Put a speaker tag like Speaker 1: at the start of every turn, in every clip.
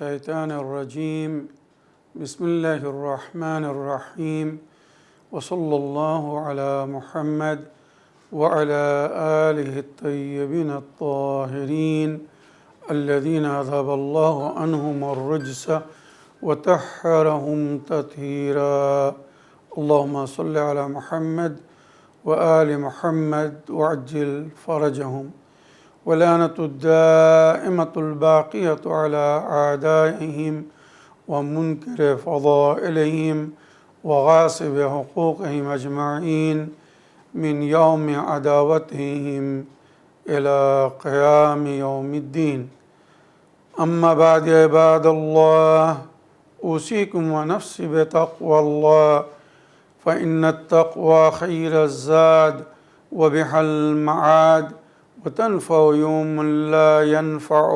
Speaker 1: الشيطان الرجيم بسم الله الرحمن الرحيم وصلى الله على محمد وعلى آله الطيبين الطاهرين الذين أذهب الله عنهم الرجس وطهرهم تطهيرا اللهم صل على محمد وآل محمد وعجل فرجهم ولعنة الدائمة الباقية على أعدائهم ومنكر فضائلهم وغاصب حقوقهم أجمعين من يوم عداوتهم إلى قيام يوم الدين أما بعد عباد الله أوصيكم ونفسي بتقوى الله فإن التقوى خير الزاد وبها المعاد وتنفع يوم لا ينفع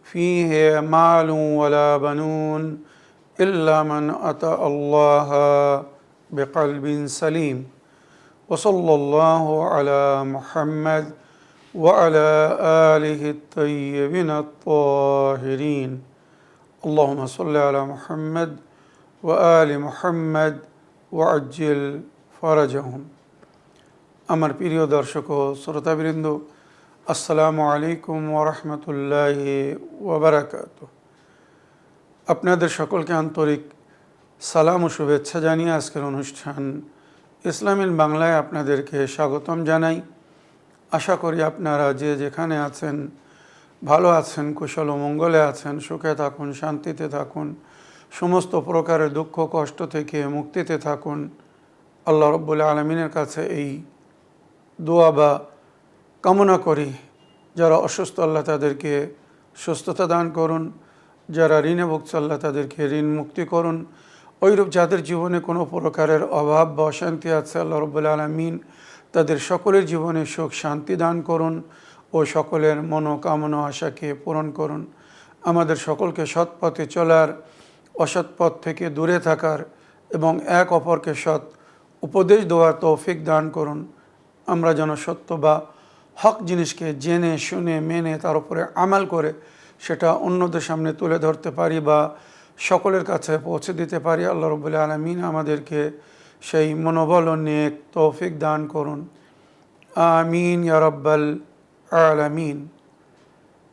Speaker 1: فيه مال ولا بنون إلا من أتى الله بقلب سليم وصلى الله على محمد وعلى آله الطيبين الطاهرين اللهم صل على محمد وآل محمد وعجل فرجهم আমার প্রিয় দর্শক ও শ্রোতাবৃন্দ আসসালামু আলাইকুম ওয়া রাহমাতুল্লাহি ওয়া বারাকাতুহু। আপনাদের সকলকে আন্তরিক সালাম ও শুভেচ্ছা জানিয়ে আজকের অনুষ্ঠান ইসলামিক বাংলায় আপনাদেরকে স্বাগতম জানাই। আশা করি আপনারা যে যেখানে আছেন ভালো আছেন, কুশল ও মঙ্গলে আছেন, সুখে থাকুন, শান্তিতে থাকুন, সমস্ত প্রকারের দুঃখ কষ্ট থেকে মুক্তিতে থাকুন। আল্লাহ রাব্বুল আলামিনের কাছে এই দোয়া বা কামনা করি, যারা অসুস্থ আল্লাহ তাদেরকে সুস্থতা দান করুন, যারা ঋণে ভুগছে আল্লাহ তাদেরকে ঋণ মুক্তি করুন, ওইরূপ যাদের জীবনে কোনো প্রকারের অভাব বা অশান্তি আছে আল্লাহ রাব্বুল আলামিন তাদের সকলের জীবনে সুখ শান্তি দান করুন ও সকলের মনোকামনা আশাকে পূরণ করুন। আমাদের সকলকে সৎ পথে চলার, অসৎ পথ থেকে দূরে থাকার এবং এক অপরকে সৎ উপদেশ দেওয়ার তৌফিক দান করুন। আমরা যেন সত্য বা হক জিনিসকে জেনে শুনে মেনে তার উপরে আমাল করে সেটা অন্যদের সামনে তুলে ধরতে পারি বা সকলের কাছে পৌঁছে দিতে পারি। আল্লাহ রাব্বুল আলামিন আমাদেরকে সেই মনোবল ও নেক তৌফিক দান করুন। আমিন ইয়া রাব্বাল আলামিন।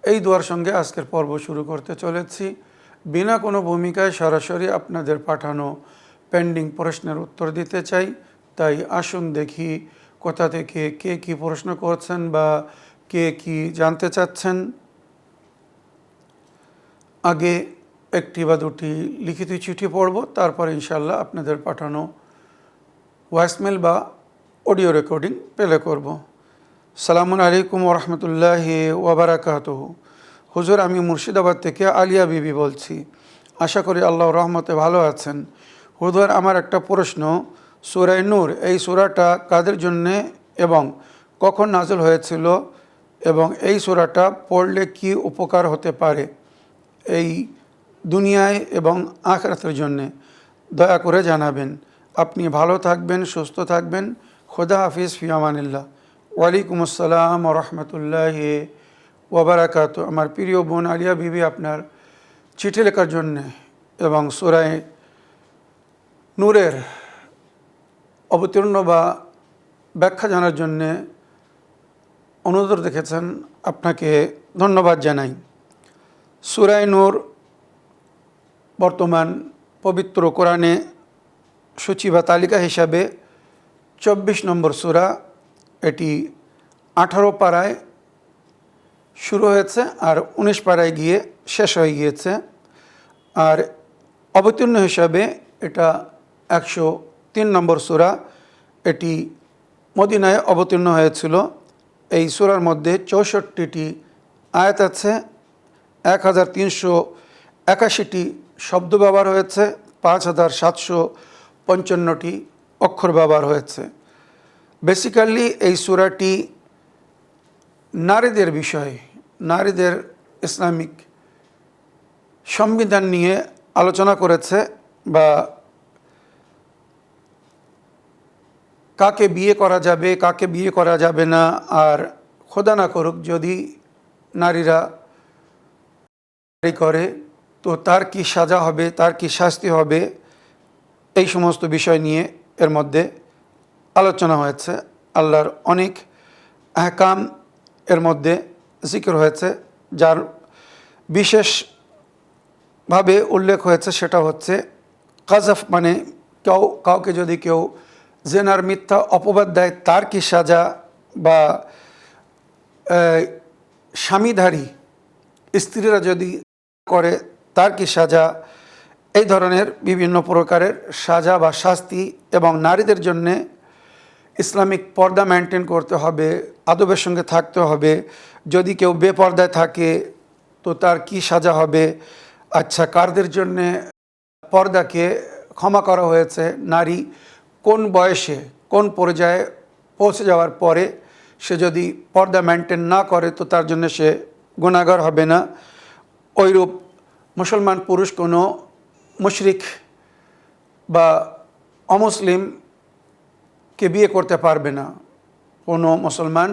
Speaker 1: এই দোয়ার সঙ্গে আজকের পর্ব শুরু করতে চলেছি। বিনা কোনো ভূমিকায় সরাসরি আপনাদের পাঠানো পেন্ডিং প্রশ্নের উত্তর দিতে চাই। তাই আসুন দেখি কোথা থেকে কে কী প্রশ্ন করছেন বা কে কী জানতে চাচ্ছেন। আগে একটি বা দুটি লিখিত চিঠি পড়ব, তারপরে ইনশাআল্লাহ আপনাদের পাঠানো ভয়েসমেল বা অডিও রেকর্ডিং প্লে করব। সালামু আলাইকুম ওয়া রাহমাতুল্লাহি ওয়া বারাকাতুহু। হুজুর, আমি মুর্শিদাবাদ থেকে আলিয়া বিবি বলছি। আশা করি আল্লাহর রহমতে ভালো আছেন। হুজুর, আমার একটা প্রশ্ন, সূরা নূর এই সূরাটা কাদের জন্যে এবং কখন নাযিল হয়েছিল এবং এই সূরাটা পড়লে কি উপকার হতে পারে এই দুনিয়ায় এবং আখিরাতের জন্যে, দয়া করে জানাবেন। আপনি ভালো থাকবেন, সুস্থ থাকবেন। খোদা হাফিজ, ফি আমানিল্লাহ। ওয়ালাইকুম আসসালাম ওয়া রাহমাতুল্লাহি ওয়া বারাকাতুহু। আমার প্রিয় বোন আলিয়া বিবি, আপনার চিঠি লেখার জন্যে এবং সূরা নূরের অবতীর্ণ বা ব্যাখ্যা জানার জন্যে অনুরোধ রেখেছেন, আপনাকে ধন্যবাদ জানাই। সূরা নূর বর্তমান পবিত্র কোরআনে সূচি বা তালিকা হিসাবে 24 নম্বর সূরা। এটি 18 পারায় শুরু হয়েছে আর 19 পারায় গিয়ে শেষ হয়ে গিয়েছে। আর অবতীর্ণ হিসাবে এটা 103 নম্বর সূরা। এটি মদিনায় অবতীর্ণ হয়েছিল। এই সূরার মধ্যে 64টি আয়াত আছে, 1381টি শব্দ ব্যবহার হয়েছে, 5755টি অক্ষর ব্যবহার হয়েছে। বেসিক্যালি এই সূরাটি নারীদের বিষয়ে, নারীদের ইসলামিক সংবিধান নিয়ে আলোচনা করেছে বা কাকে বিয়ে করা যাবে, কাকে বিয়ে করা যাবে না, আর খোদা না করুক যদি নারীরা করে তো তার কি সাজা হবে, তার কি শাস্তি হবে, এই সমস্ত বিষয় নিয়ে এর মধ্যে আলোচনা হয়েছে। আল্লাহর অনেক আহকাম এর মধ্যে জিকির হয়েছে, যার বিশেষভাবে উল্লেখ হয়েছে সেটা হচ্ছে কাজাফ, মানে কাউকে যদি কেউ জেনার মিথ্যা অপবাদ দেয় তার কি সাজা, বা স্বামীধারী স্ত্রীরা যদি করে তার কি সাজা, এই ধরনের বিভিন্ন প্রকারের সাজা বা শাস্তি। এবং নারীদের জন্যে ইসলামিক পর্দা মেনটেন করতে হবে, আদবের সঙ্গে থাকতে হবে। যদি কেউ বেপর্দায় থাকে তো তার কি সাজা হবে। আচ্ছা, কারদের জন্যে পর্দাকে ক্ষমা করা হয়েছে। নারী কোন বয়সে, কোন পর্যায়ে পৌঁছে যাওয়ার পরে সে যদি পর্দা মেনটেন না করে তো তার জন্য সে গুনাহগার হবে না। ওইরূপ মুসলমান পুরুষ কোনো মুশরিক বা অমুসলিমকে বিয়ে করতে পারবে না। কোনো মুসলমান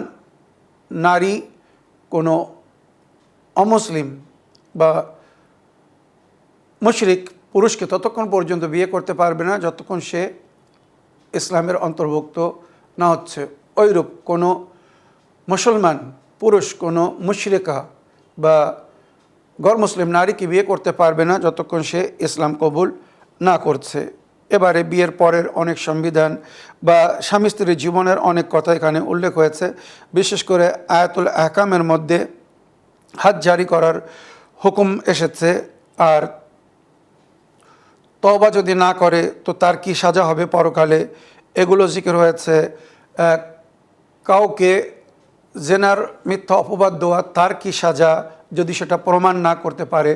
Speaker 1: নারী কোনো অমুসলিম বা মুশরিক পুরুষকে ততক্ষণ পর্যন্ত বিয়ে করতে পারবে না যতক্ষণ সে ইসলামের অন্তর্ভুক্ত না হচ্ছে। ওইরূপ কোনো মুসলমান পুরুষ কোনো মুশরিকা বা গैर মুসলিম নারীকে বিয়ে করতে পারবে না যতক্ষণ সে ইসলাম কবুল না করছে। এবারে বিয়ের পরের অনেক সংবিধান বা স্বামী স্ত্রীর জীবনের অনেক কথা এখানে উল্লেখ হয়েছে। বিশেষ করে আয়াতুল আহকামের মধ্যে হাদ জারি করার হুকুম এসেছে। আর তওবা যদি না করে তো তার কি সাজা হবে পরকালে, এগুলো জিকির হয়েছে। কাউকে জেনার মিথ্যা অপবাদ দেওয়া তার কি সাজা যদি সেটা প্রমাণ না করতে পারে।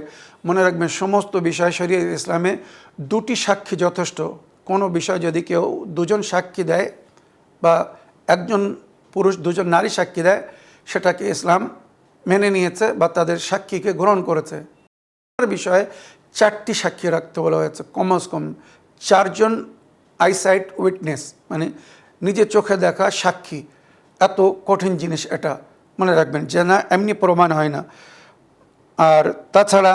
Speaker 1: মনে রাখবেন, সমস্ত বিষয় শরীয়ত ইসলামে দুটি সাক্ষী যথেষ্ট। কোনো বিষয় যদি কেউ দুজন সাক্ষী দেয় বা একজন পুরুষ দুজন নারী সাক্ষী দেয়, সেটাকে ইসলাম মেনে নিয়েছে বা তাদের সাক্ষীকে গ্রহণ করেছে। বিষয়ে চারটি সাক্ষী রাখতে বলা হয়েছে, কমস কম চারজন আইসাইট উইটনেস, মানে নিজের চোখে দেখা সাক্ষী। এত কঠিন জিনিস এটা, মনে রাখবেন, যে না এমনি প্রমাণ হয় না। আর তাছাড়া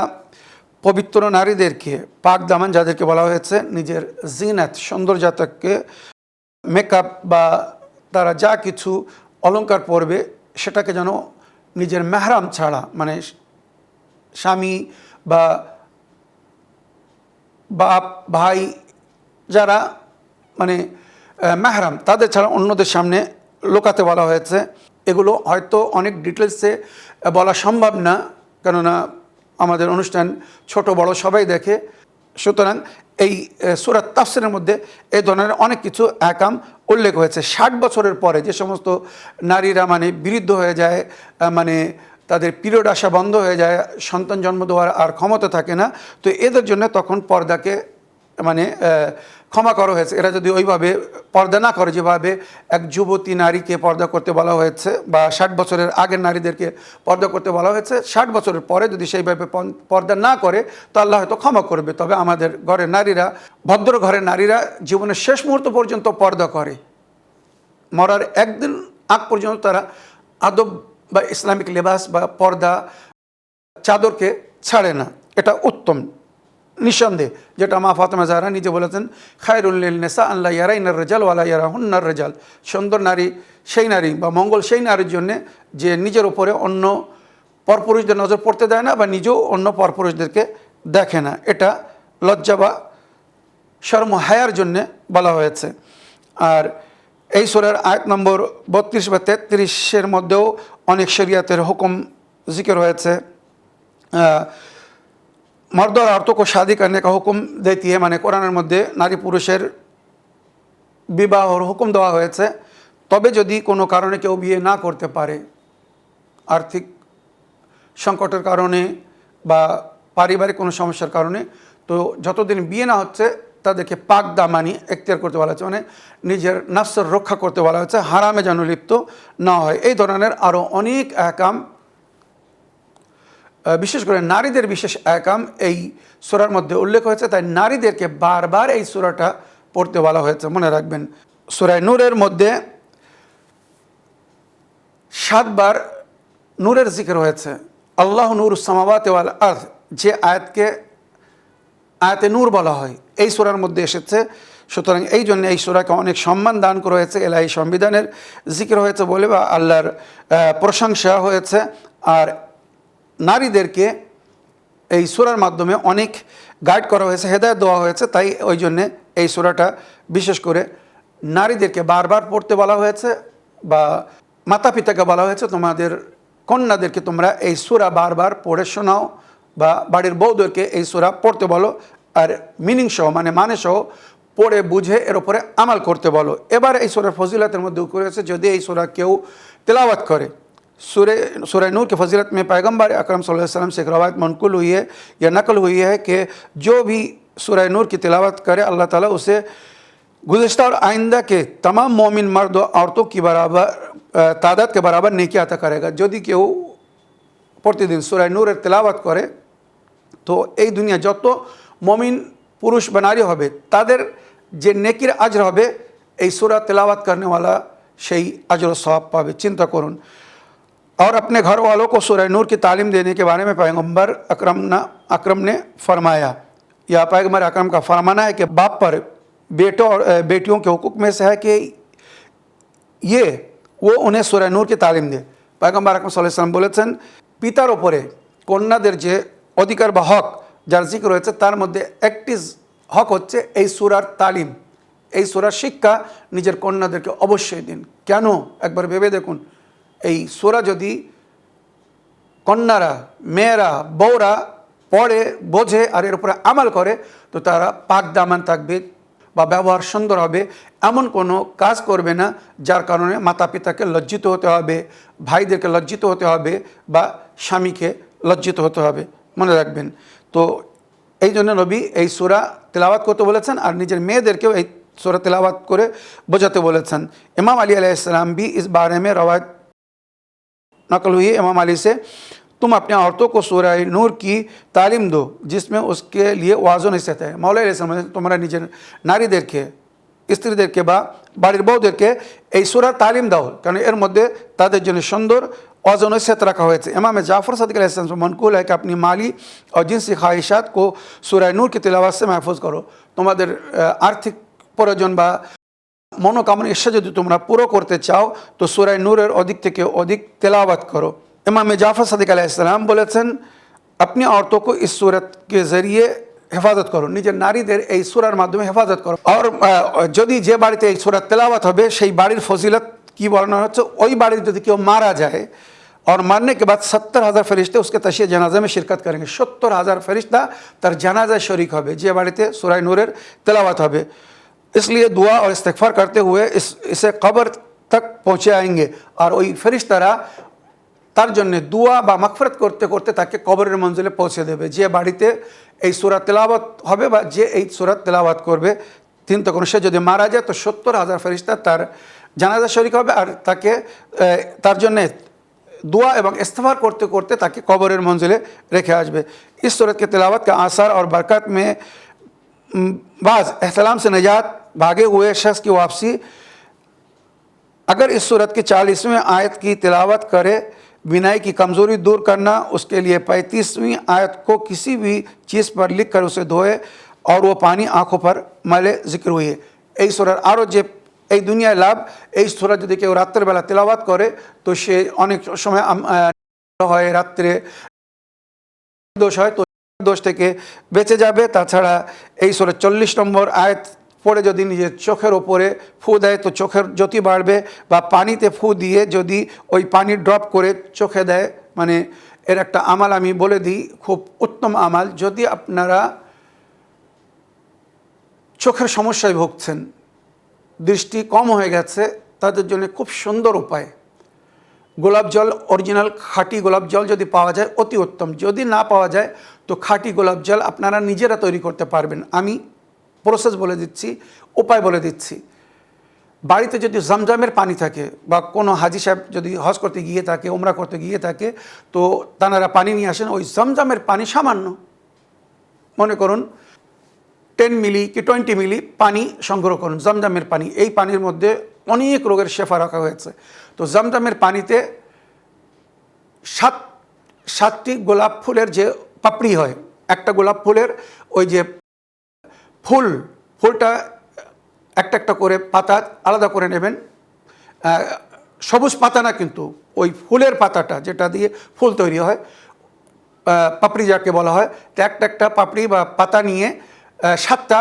Speaker 1: পবিত্র নারীদেরকে পাক দামান, যাদেরকে বলা হয়েছে, নিজের জিনাত সৌন্দর্যতাকে মেকআপ বা তারা যা কিছু অলংকার পরবে সেটাকে যেন নিজের মেহরাম ছাড়া, মানে স্বামী বা বাপ ভাই যারা মানে মেহরাম তাদের ছাড়া অন্যদের সামনে লুকাতে বলা হয়েছে। এগুলো হয়তো অনেক ডিটেলসে বলা সম্ভব না, কেননা আমাদের অনুষ্ঠান ছোট বড় সবাই দেখে। সুতরাং এই সূরা তাফসীরের মধ্যে এই ধরনের অনেক কিছু আহকাম উল্লেখ হয়েছে। 60 বছরের পরে যে সমস্ত নারীরা মানে বৃদ্ধ হয়ে যায়, মানে তাদের পিরিয়ড আসা বন্ধ হয়ে যায়, সন্তান জন্ম দেওয়ার আর ক্ষমতা থাকে না, তো এদের জন্য তখন পর্দাকে মানে ক্ষমা করা হয়েছে। এরা যদি ওইভাবে পর্দা না করে, যেভাবে এক যুবতী নারীকে পর্দা করতে বলা হয়েছে বা 60 বছরের আগের নারীদেরকে পর্দা করতে বলা হয়েছে, 60 বছরের পরে যদি সেইভাবে পর্দা না করে তো আল্লাহ হয়তো ক্ষমা করবে। তবে আমাদের ঘরের নারীরা, ভদ্র ঘরের নারীরা জীবনের শেষ মুহূর্ত পর্যন্ত পর্দা করে, মরার একদিন আগ পর্যন্ত তারা আদব বা ইসলামিক লেবাস বা পর্দা চাদরকে ছাড়ে না। এটা উত্তম, নিঃসন্দেহে, যেটা মা ফাতেমা জাহরা নিজে বলেছেন, খায়রুল লিন নিসা আল্লা ইয়ারাইনার রিজাল ওয়ালা ইয়ারাহুন্নার রিজাল। সুন্দর নারী সেই নারী বা মঙ্গল সেই নারীর জন্য যে নিজের উপরে অন্য পরপুরুষদের নজর পড়তে দেয় না বা নিজেও অন্য পরপুরুষদেরকে দেখে না। এটা লজ্জা বা শরম হায়ার জন্যে বলা হয়েছে। আর এই সূরার আয়াত নম্বর 32 বা 33-এর মধ্যেও অনেক শরিয়াতের হুকুম জিকির হয়েছে। मर्द और औरतों को शादी करने का हुक्म देती है, মানে কোরআনের মধ্যে নারী পুরুষের বিবাহর হুকুম দেওয়া হয়েছে। তবে যদি কোনো কারণে কেউ বিয়ে না করতে পারে, আর্থিক সংকটের কারণে বা পারিবারিক কোনো সমস্যার কারণে, তো যতদিন বিয়ে না হচ্ছে তাদেরকে পাক দামানি এখতিয়ার করতে বলা হয়েছে, মানে নিজের নফসের রক্ষা করতে বলা হয়েছে, হারামে যেন লিপ্ত না হয়। এই ধরনের আরও অনেক আহকাম, বিশেষ করে নারীদের বিশেষ আহকাম এই সূরার মধ্যে উল্লেখ হয়েছে। তাই নারীদেরকে বারবার এই সূরাটা পড়তে বলা হয়েছে। মনে রাখবেন, সূরা নূরের মধ্যে 7 বার নূরের জিকির হয়েছে। আল্লাহ নূরুস সামাওয়াতি ওয়াল আরদ, যে আয়াতকে
Speaker 2: আয়াতে নূর বলা হয়, এই সূরার মধ্যে এসেছে। সুতরাং এই জন্য এই সূরাকে অনেক সম্মান দান করা হয়েছে, এলাহি সংবিধানের জিকির হয়েছে বলে বা আল্লাহর প্রশংসা হয়েছে। আর নারীদেরকে এই সূরার মাধ্যমে অনেক গাইড করা হয়েছে, হেদায়েত দেওয়া হয়েছে। তাই ওই জন্যে এই সূরাটা বিশেষ করে নারীদেরকে বারবার পড়তে বলা হয়েছে, বা মাতা পিতাকে বলা হয়েছে তোমাদের কন্যাদেরকে তোমরা এই সূরা বারবার পড়ে শোনাও, বা বাড়ির বউদেরকে এই সূরা পড়তে বলো, আর মিনিং সহ মানে সহ পড়ে বুঝে এর উপরে আমাল করতে বলো। এবার এই সূরার ফজিলতের মধ্যে করেছে, যদি এই সূরা কেউ তেলাওয়াত করে। सूरह नूर की फजीलत में पैगम्बर अकरम सल्लल्लाहु अलैहि वसल्लम से एक रवायत मनकुल हुई है या नकल हुई है कि जो भी सूरह नूर की तिलावत करे अल्लाह ताला उसे गुज़श्ता और आइंदा के तमाम मोमिन मर्द और औरतों की बराबर तादाद के बराबर नेकी अता करेगा। যদি কেউ প্রতিদিন সূরা নূরের তেলাওয়াত করে, তো এই দুনিয়া যত মমিন পুরুষ বা নারী হবে তাদের যে নেকির আজর হবে, এই সূরা তেলাওয়াত करने वाला সেই अजर व सवाब पावे। चिंता করুন। और अपने घर वालों को सूरह नूर की तालीम देने के बारे में पैगम्बर अकरम ने फरमाया, या पैगम्बर अकरम का फरमाना है कि बाप पर बेटों और बेटियों के हुकूक में से है कि ये वो उन्हें सूरह नूर की तालीम दे। पैगम्बर अकरम सल्लल्लाहु अलैहि वसल्लम বলেছেন, পিতার ওপরে কন্যাদের যে অধিকার বা হক যার জিকির রয়েছে, তার মধ্যে একটি হক হচ্ছে এই সূরার তালিম, এই সূরার শিক্ষা নিজের কন্যাদেরকে অবশ্যই দিন। কেন একবার ভেবে দেখুন, এই সূরা যদি কন্যারা, মেয়েরা, বউরা পড়ে বোঝে আর এর উপরে আমাল করে, তো তারা পাক দামান থাকবে বা ব্যবহার সুন্দর হবে, এমন কোনো কাজ করবে না যার কারণে মাতা পিতাকে লজ্জিত হতে হবে, ভাইদেরকে লজ্জিত হতে হবে, বা স্বামীকে লজ্জিত হতে হবে। মনে রাখবেন। তো এই জন্য নবী এই সূরা তেলাওয়াত করতে বলেছেন, আর নিজের মেয়েদেরকেও এই সূরা তেলাওয়াত করে বোঝাতে বলেছেন। इमाम अली अलैहिस्सलाम भी इस बारे में रवायत नकल हुई है इमाम अली से, तुम अपने औरतों को सूरह नूर की तालीम दो जिसमें उसके लिए वाज़ो नसीहत है। मौला अलैहिस्सलाम তোমরা নিজের নারীদেরকে, স্ত্রীদেরকে বা বাড়ির বউদেরকে এই সূরা तालीम দাও, কারণ এর মধ্যে তাদের জন্য সুন্দর वाज़ो नसीहत रखा हुआ है। इमाम जाफ़र सदिक अलैहिस्सलाम से मनकूल है कि अपनी माली और जिनसी ख्वाहिशात को सूरह नूर की तिलावत से महफूज करो। তোমাদের আর্থিক প্রয়োজন বা মনোকামনা ইচ্ছা যদি তোমরা পুরো করতে চাও, তো সূরা নূরের অধিক থেকে অধিক তেলাওয়াত করো। इमाम जाफ़र सदिक अलैहिस्सलाम বলেছেন, अपनी औरतों को इस सूरत के ज़रिए হেফাজত করো, নিজের নারীদের এই সূরার মাধ্যমে হেফাজত করো। আর যদি যে বাড়িতে এই সূরা তেলাওয়াত হবে সেই বাড়ির ফজিলত কি বর্ণনা হচ্ছে, ওই বাড়ির যদি কেউ মারা যায় और मरने के बाद 70,000 फरिश्ते उसके तशिया जनाजा में शिरकत करेंगे। 70,000 फरिश्ता तार जनाजा शरीक হবে যে বাড়িতে সূরা নূরের তেলাওয়াত হবে। इसलिए दुआ और इस्तिग़फ़ार करते हुए इसे कब्र तक पहुँचे आएंगे, और ওই ফেরেশতারা তার জন্য দোয়া বা মাগফিরাত করতে করতে তাকে কবরের মঞ্জিলে পৌঁছে দেবে। যে বাড়িতে এই সূরা তেলাওয়াত হবে বা যে এই সূরা তেলাওয়াত করবে, চিন্তা করুন, সে যদি মারা যায় তো 70,000 ফেরেশতা তার জানাজা শরীক হবে, আর তাকে তার জন্য दुआ एवं इस्तिग़फ़ार करते करते ताकि कब्र मंजिले रेखे आसबे। इस सूरत के तिलावत के आसार और बरकत में बाज़ एहतलाम से निजात, भागे हुए शख्स की वापसी। अगर इस सूरत की 40वीं आयत की तिलावत करे, बिनाई की कमज़ोरी दूर करना, उसके लिए 35वीं आयत को किसी भी चीज़ पर लिख कर उसे धोए और वो पानी आँखों पर मले, जिक्र हुई है। এই সূরার আরও যে এই দুনিয়ায় লাভ, এই সূরা যদি কেউ রাত্রের বেলা তেলাওয়াত করে তো সে অনেক সময় হয় রাত্রে দোষ হয়, তো দোষ থেকে বেঁচে যাবে। তাছাড়া এই সূরা 40 নম্বর আয়াত পড়ে যদি নিজের চোখের ওপরে ফু দেয় তো চোখের জ্যোতি বাড়বে, বা পানিতে ফু দিয়ে যদি ওই পানি ড্রপ করে চোখে দেয়, মানে এর একটা আমাল আমি বলে দিই, খুব উত্তম আমাল। যদি আপনারা চোখের সমস্যায় ভুগছেন, দৃষ্টি কম হয়ে গেছে, তাদের জন্য খুব সুন্দর উপায়, গোলাপ জল, অরিজিনাল খাঁটি গোলাপ জল যদি পাওয়া যায় অতি উত্তম। যদি না পাওয়া যায় তো খাঁটি গোলাপ জল আপনারা নিজেরা তৈরি করতে পারবেন। আমি প্রসেস বলে দিচ্ছি, উপায় বলে দিচ্ছি। বাড়িতে যদি জমজমের পানি থাকে, বা কোনো হাজি সাহেব যদি হজ করতে গিয়ে থাকে, উমরা করতে গিয়ে থাকে, তো তানারা পানি নিয়ে আসেন। ওই জমজমের পানি সামান্য, মনে করুন 10 মিলি কি 20 মিলি পানি সংগ্রহ করুন, জমজমের পানি। এই পানির মধ্যে অনেক রোগের শেফা রাখা হয়েছে। তো জমজমের পানিতে 7টি গোলাপ ফুলের যে পাপড়ি হয়, একটা গোলাপ ফুলের ওই যে ফুলটা একটা একটা করে পাতা আলাদা করে নেবেন, সবুজ পাতা না কিন্তু ওই ফুলের পাতাটা যেটা দিয়ে ফুল তৈরি হয়, পাপড়ি যাকে বলা হয়, তো একটা একটা পাপড়ি বা পাতা নিয়ে 7টা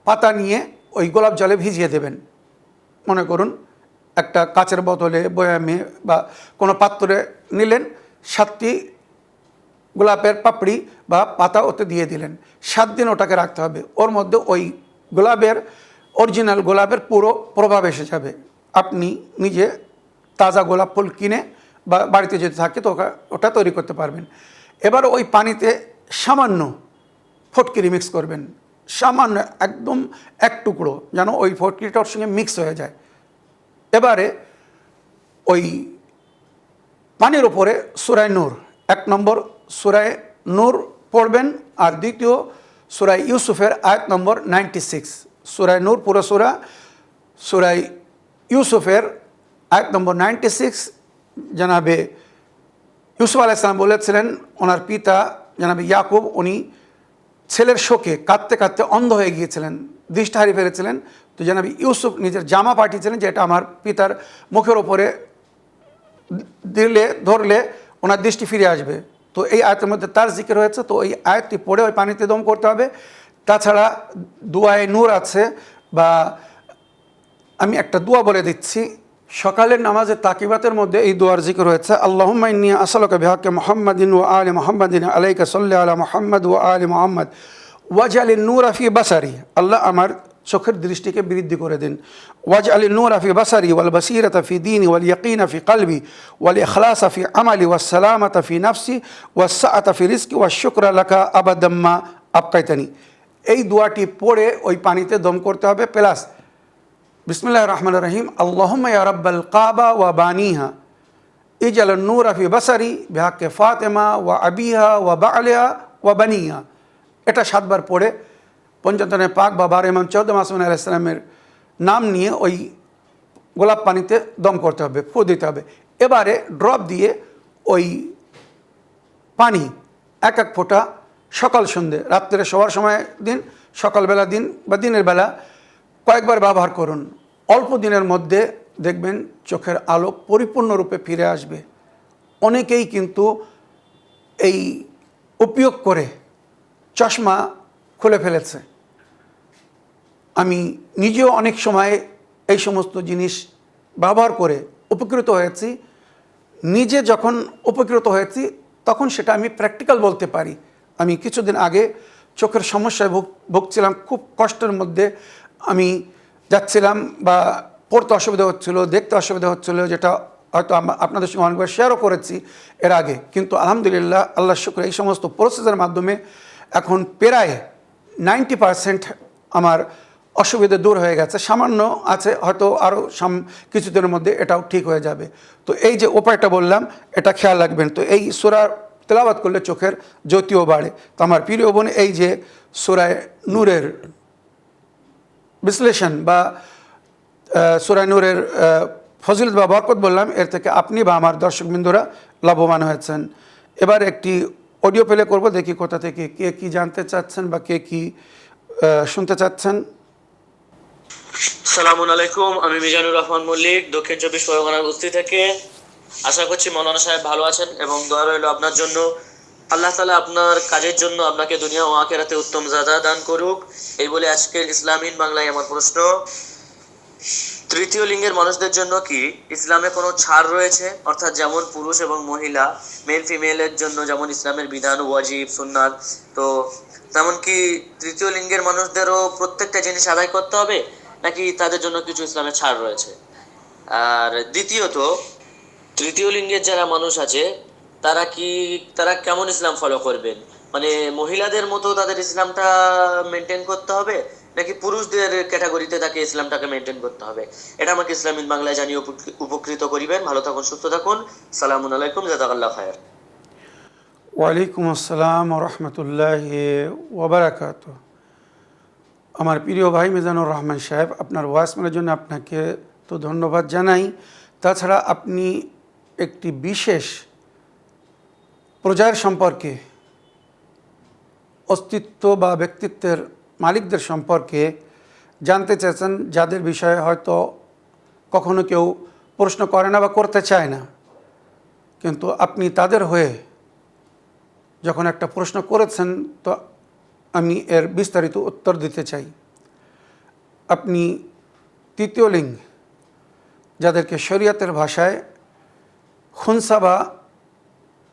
Speaker 2: পাতা নিয়ে ওই গোলাপ জলে ভিজিয়ে দেবেন। মনে করুন একটা কাচের বোতলে, বয়ামে বা কোনো পাত্রে নিলেন, 7টি গোলাপের পাপড়ি বা পাতা ওতে দিয়ে দিলেন, 7 দিন ওটাকে রাখতে হবে। ওর মধ্যে ওই অরিজিনাল গোলাপের পুরো প্রভাব এসে যাবে। আপনি নিজে তাজা গোলাপ ফুল কিনে বা বাড়িতে যদি থাকে তো ওটা তৈরি করতে পারবেন। এবার ওই পানিতে সামান্য ফটকিরি মিক্স করবেন, সামান্য একদম এক টুকরো, যেন ওই ফটকিরিটার সঙ্গে মিক্স হয়ে যায়। এবারে ওই পানির ওপরে সূরা নূর, 1 নম্বর সূরা নূর পড়বেন, আর দ্বিতীয় সূরা ইউসুফের আয়াত নম্বর 96। সূরা নূর পুরো সূরা ইউসুফের আয়াত নম্বর 96। জানাবে ইউসুফ আলাইহিস সালাম বলেছিলেন, ওনার পিতা জানাবে ইয়াকুব, উনি ছেলের শোকে কাঁদতে কাঁদতে অন্ধ হয়ে গিয়েছিলেন, দৃষ্টি হারিয়ে ফেলেছিলেন। তো জানাবে ইউসুফ নিজের জামা পাঠিয়েছিলেন, যেটা আমার পিতার মুখের ওপরে ধরলে ওনার দৃষ্টি ফিরে আসবে। তো এই আয়াতের মধ্যে তার জিকির হয়েছে, তো ওই আয়াতটি পড়ে ওই পানিতে দম করতে হবে। তাছাড়া দুয়ায়ে নূর আছে, বা আমি একটা দোয়া বলে দিচ্ছি। সকালের নামাজের তাকিবাতের মধ্যে এই দোয়ার জিকির হয়েছে, আল্লাহুম্মা ইন্নী আসআলুকা বিহাক্কি মুহাম্মাদিন ওয়া আলি মুহাম্মাদিন আলাইকা সাল্লি আলা মুহাম্মাদ ওয়া আলি মুহাম্মাদ ওয়াজআলিন নূরা ফি বাসারি। আল্লাহ আমার চোখের দৃষ্টিকে বৃদ্ধি করে দিন। ওয়াজআলিন নূরা ফি বাসারি ওয়াল বাসীরাতা ফি দীনি ওয়াল ইয়াকিনা ফি কলবি ওয়াল ইখলাসা ফি আমালি ওয়াস সালামাতা ফি নাফসি ওয়াস সাআতা ফি রিজকি ওয়াশ শুকরা লাকা আবাদাম মা আবকাইতানি। এই দোয়াটি পড়ে ওই পানিতে দম করতে হবে। প্লাস বিসমিল্লাহির রহমানির রহিম, আল্লাহুম্মা ইয়া রাব্বাল কাবা ওয়া বানিহা ইজআল নূরা ফি বাসারি বিহাক্কি ফাতেমা ওয়া আবিহা ওয়া বালিহা ওয়া বানিহা। এটা 7 বার পড়ে পঞ্চতনে পাক বা 12 ইমাম 14 মাসুম আলাইহিস সালামের নাম নিয়ে ওই গোলাপ পানিতে দম করতে হবে, ফু দিতে হবে। এবারে ড্রপ দিয়ে ওই পানি এক এক ফোঁটা সকাল সন্ধ্যে, রাত্রে শোয়ার সময় দিন, সকালবেলা দিন বা দিনের বেলা কয়েকবার ব্যবহার করুন। অল্প দিনের মধ্যে দেখবেন চোখের আলো পরিপূর্ণরূপে ফিরে আসবে। অনেকেই কিন্তু এই উপয়োগ করে চশমা খুলে ফেলেছে। আমি নিজেও অনেক সময় এই সমস্ত জিনিস ব্যবহার করে উপকৃত হয়েছি। নিজে যখন উপকৃত হয়েছি তখন সেটা আমি প্র্যাকটিক্যাল বলতে পারি। আমি কিছুদিন আগে চোখের সমস্যায় ভুগছিলাম, খুব কষ্টের মধ্যে আমি যাচ্ছিলাম, বা পড়তে অসুবিধা হচ্ছিল, দেখতে অসুবিধা হচ্ছিল, যেটা হয়তো আপনাদের সঙ্গে অনেকবার শেয়ারও করেছি এর আগে। কিন্তু আলহামদুলিল্লাহ, আল্লাহর শুকর, এই সমস্ত প্রসেসের মাধ্যমে এখন প্রায় 90% আমার অসুবিধা দূর হয়ে গেছে। সামান্য আছে, হয়তো আরও কিছুদিনের মধ্যে এটাও ঠিক হয়ে যাবে। তো এই যে উপায়টা বললাম, এটা খেয়াল রাখবেন। তো এই সূরা তেলাওয়াত করলে চোখের জ্যোতিও বাড়ে। তো আমার প্রিয় বোন, এই যে সূরা নূরের বিশ্লেষণ বা সূরা নূরের ফজিলত বা বরকত বললাম, এর থেকে আপনি বা আমার দর্শকবৃন্দরা লাভবান হয়েছেন। এবার একটি অডিও প্লে করব, দেখি কোথা থেকে কে কি জানতে চাচ্ছেন বা কে কি শুনতে চাচ্ছেন।
Speaker 3: আসসালামু আলাইকুম, আমি মিজানুর রহমান মল্লিক, দক্ষিণ 24 পরগনার বস্তি থেকে। আশা করছি মৌলানা সাহেব ভালো আছেন এবং দোয়া রইল আপনার জন্য। আল্লাহ তাআলা আপনার কাজের জন্য আপনাকে দুনিয়া ও আখিরাতে উত্তম জাযা দান করুক। এই বলে আজকের ইসলামিন বাংলায় আমার প্রশ্ন, তৃতীয় লিঙ্গের মানুষদের জন্য কি ইসলামে কোনো ছাড় রয়েছে? অর্থাৎ যেমন পুরুষ এবং মহিলা, মেল ফিমেলের জন্য যেমন ইসলামের বিধান ওয়াজিব সুন্নাত, তো তেমন কি তৃতীয় লিঙ্গের মানুষদেরও প্রত্যেকটা জিনিস আদায় করতে হবে, নাকি তাদের জন্য কিছু ইসলামে ছাড় রয়েছে? আর দ্বিতীয়ত, তৃতীয় লিঙ্গের যারা মানুষ আছে তারা কেমন ইসলাম ফলো করবেন? মানে মহিলাদের মতো তাদের ইসলামটা মেনটেন করতে হবে, নাকি পুরুষদের ক্যাটাগরিতে তাকে ইসলামটাকে মেনটেন করতে হবে? এটা আমাকে ইসলামিক বাংলায় জানিয়ে উপকৃত করিবেন। ভালো থাকুন, সুস্থ থাকুন। সালামুন আলাইকুম, জাযাকাল্লাহু খায়র।
Speaker 1: ওয়ালাইকুম আসসালাম ওয়া রাহমাতুল্লাহি ওয়া বারাকাতুহু। আমার প্রিয় ভাই মিজানুর রহমান সাহেব, আপনার ভয়েসমেলের জন্য আপনাকে তো ধন্যবাদ জানাই। তাছাড়া আপনি একটি বিশেষ প্রজার সম্পর্কে, অস্তিত্ব বা ব্যক্তিত্বের
Speaker 2: মালিকদের সম্পর্কে জানতে চেয়েছেন, যাদের বিষয়ে হয়তো কখনো কেউ প্রশ্ন করে না বা করতে চায় না, কিন্তু আপনি তাদের হয়ে যখন একটা প্রশ্ন করেছেন, তো আমি এর বিস্তারিত উত্তর দিতে চাই। আপনি তৃতীয় লিঙ্গ, যাদেরকে শরিয়তের ভাষায় খুনসা বা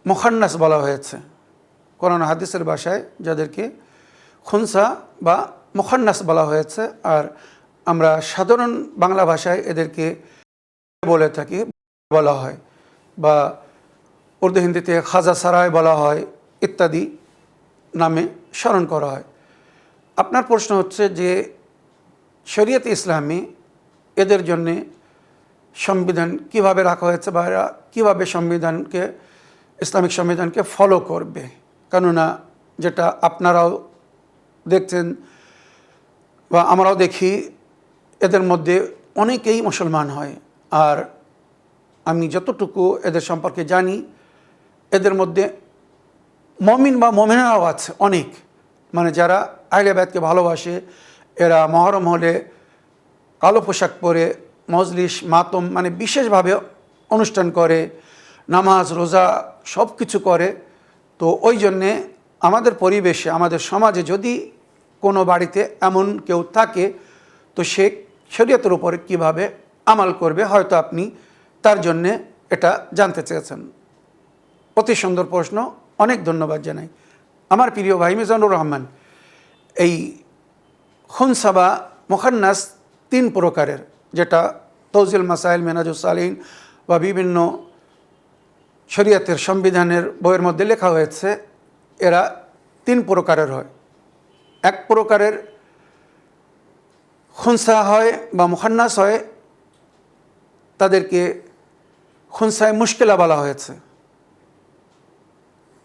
Speaker 2: মুখান্নাস বলা হয়েছে, কোরআন হাদিসের ভাষায় যাদেরকে খুনসা বা মুখান্নাস বলা হয়েছে, আর আমরা সাধারণ বাংলা ভাষায় এদেরকে বলে থাকি, বলা হয়, বা উর্দু হিন্দিতে খাজা সারায় বলা হয় ইত্যাদি নামে স্মরণ করা হয়। আপনার প্রশ্ন হচ্ছে যে শরীয়তে ইসলামে এদের জন্যে সংবিধান কিভাবে রাখা হয়েছে, বা এরা কীভাবে সংবিধানকে, ইসলামিক সংবিধানকে ফলো করবে। কেননা যেটা আপনারাও দেখছেন বা আমরাও দেখি, এদের মধ্যে অনেকেই মুসলমান হয়, আর আমি যতটুকু এদের সম্পর্কে জানি, এদের মধ্যে মমিন বা মমিনারাও আছে অনেক, মানে যারা আহলে বায়তকে ভালোবাসে। এরা মহরম হলে কালো পোশাক পরে মজলিস মাতম মানে বিশেষভাবে অনুষ্ঠান করে, নামাজ রোজা সব কিছু করে। তো ওই জন্যে আমাদের পরিবেশে, আমাদের সমাজে যদি কোনো বাড়িতে এমন কেউ থাকে, তো সে শরীয়তের উপরে কীভাবে আমাল করবে, হয়তো আপনি তার জন্যে এটা জানতে চেয়েছেন। অতি সুন্দর প্রশ্ন, অনেক ধন্যবাদ জানাই। আমার প্রিয় ভাই মিজানুর রহমান, এই খুনসা বা মুখান্নাস 3 প্রকারের, যেটা তৌজিল মাসাইল, মিনাজুস সালিহিন বা বিভিন্ন শরীয়তের সংবিধানের বইয়ের মধ্যে লেখা হয়েছে। এরা 3 প্রকারের হয়। এক প্রকারের খুনসা হয় বা মুখান্নাস হয়, তাদেরকে খুনসায় মুশকিলা বলা হয়েছে।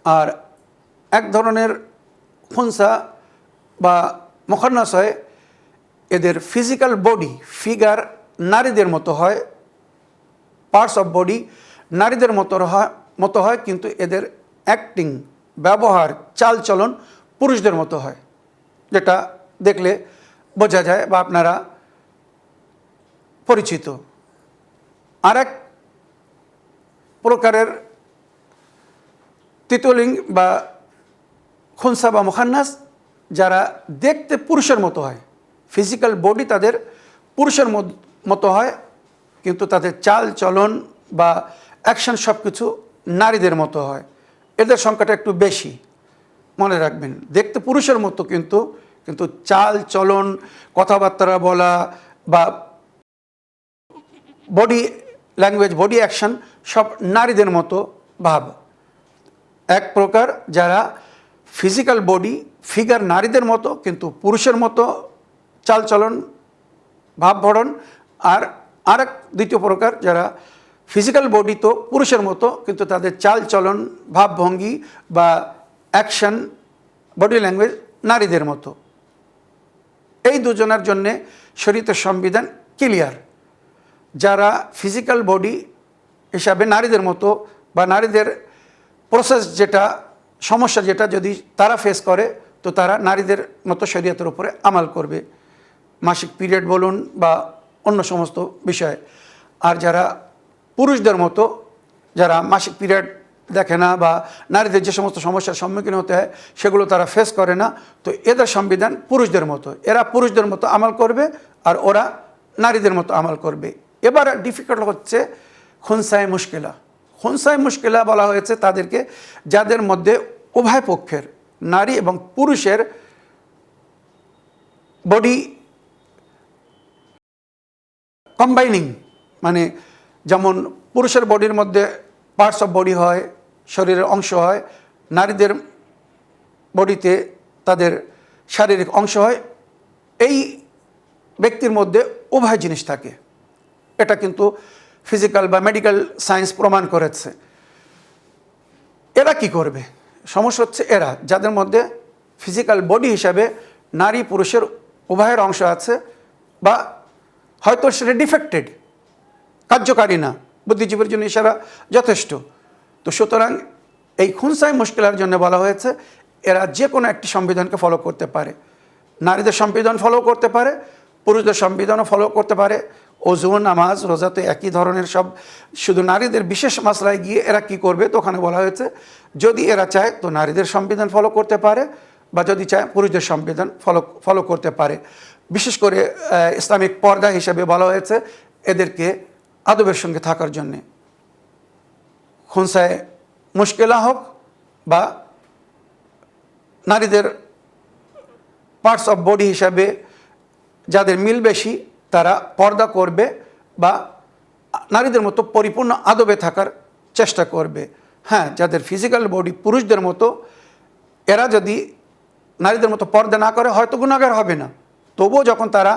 Speaker 2: আর এক ধরনের খুনসা বা মুখান্নাস হয়, এদের ফিজিক্যাল বডি, ফিগার নারীদের মতো হয়, পার্টস অফ বডি নারীদের মতো হয়, কিন্তু এদের অ্যাক্টিং, ব্যবহার, চালচলন পুরুষদের মতো হয়, যেটা দেখলে বোঝা যায় বা আপনারা পরিচিত। আর এক প্রকারের তৃতীয় লিঙ্গ বা খুনসা বা মুখান্নাস, যারা দেখতে পুরুষের মতো হয়, ফিজিক্যাল বডি তাদের পুরুষের মতো হয়, কিন্তু তাদের চাল চলন বা অ্যাকশন সব কিছু নারীদের মতো হয়। এদের সংখ্যাটা একটু বেশি, মনে রাখবেন। দেখতে পুরুষের মতো, কিন্তু চাল চলন, কথাবার্তা বলা বা বডি ল্যাঙ্গুয়েজ, বডি অ্যাকশন সব নারীদের মতো ভাব। এক প্রকার যারা ফিজিক্যাল বডি, ফিগার নারীদের মতো, কিন্তু পুরুষের মতো চালচলন, ভাবভরণ। আর আরেক দ্বিতীয় প্রকার যারা ফিজিক্যাল বডি তো পুরুষের মতো, কিন্তু তাদের চালচলন, ভাবভঙ্গি বা অ্যাকশন, বডি ল্যাঙ্গুয়েজ নারীদের মতো। এই দুজনের জন্যে শরীয়তের সংবিধান ক্লিয়ার। যারা ফিজিক্যাল বডি হিসাবে নারীদের মতো বা নারীদের প্রসেস যেটা, সমস্যা যেটা যদি তারা ফেস করে, তো তারা নারীদের মতো শরীয়তের উপরে আমাল করবে, মাসিক পিরিয়ড বলুন বা অন্য সমস্ত বিষয়ে। আর যারা পুরুষদের মতো, যারা মাসিক পিরিয়ড দেখে না বা নারীদের যে সমস্ত সমস্যার সম্মুখীন হতে হয় সেগুলো তারা ফেস করে না, তো এদের সংবিধান পুরুষদের মতো। এরা পুরুষদের মতো আমাল করবে আর ওরা নারীদের মতো আমাল করবে। এবার ডিফিকাল্ট হচ্ছে খুনসায় মুশকিলা। খুনসায় মুশকিলা বলা হয়েছে তাদেরকে, যাদের মধ্যে উভয় পক্ষের, নারী এবং পুরুষের বডি কম্বাইনিং, মানে যেমন পুরুষের বডির মধ্যে পার্টস অফ বডি হয়, শরীরের অংশ হয়, নারীদের বডিতে তাদের শারীরিক অংশ হয়, এই ব্যক্তির মধ্যে উভয় জিনিস থাকে। এটা কিন্তু ফিজিক্যাল বা মেডিকেল সায়েন্স প্রমাণ করেছে। এরা কি করবে? সমস্যা হচ্ছে এরা যাদের মধ্যে ফিজিক্যাল বডি হিসাবে নারী পুরুষের উভয়ের অংশ আছে, বা হয়তো সেটা ডিফেক্টেড, কার্যকারী না, বুদ্ধিজীবীর জন্য ইশারা যথেষ্ট। তো সুতরাং এই খুনসাই মুশকিলার জন্য বলা হয়েছে এরা যে কোনো একটি সংবিধানকে ফলো করতে পারে। নারীদের সংবিধান ফলো করতে পারে, পুরুষদের সংবিধানও ফলো করতে পারে। ওযু, নামাজ, রোজা তো একই ধরনের সব। শুধু নারীদের বিশেষ মাসলায় গিয়ে এরা কি করবে, তো ওখানে বলা হয়েছে যদি এরা চায় তো নারীদের সংবিধান ফলো করতে পারে, বা যদি চায় পুরুষদের সংবিধান ফলো করতে পারে। বিশেষ করে ইসলামিক পর্দা হিসেবে বলা হয়েছে এদেরকে আদবের সঙ্গে থাকার জন্যে। খুনসায় মুশকিলা হোক বা নারীদের পার্টস অফ বডি হিসাবে যাদের মিল বেশি তারা পর্দা করবে বা নারীদের মতো পরিপূর্ণ আদবে থাকার চেষ্টা করবে। হ্যাঁ, যাদের ফিজিক্যাল বডি পুরুষদের মতো, এরা যদি নারীদের মতো পর্দা না করে হয়তো গুনাহগার হবে না, তবুও যখন তারা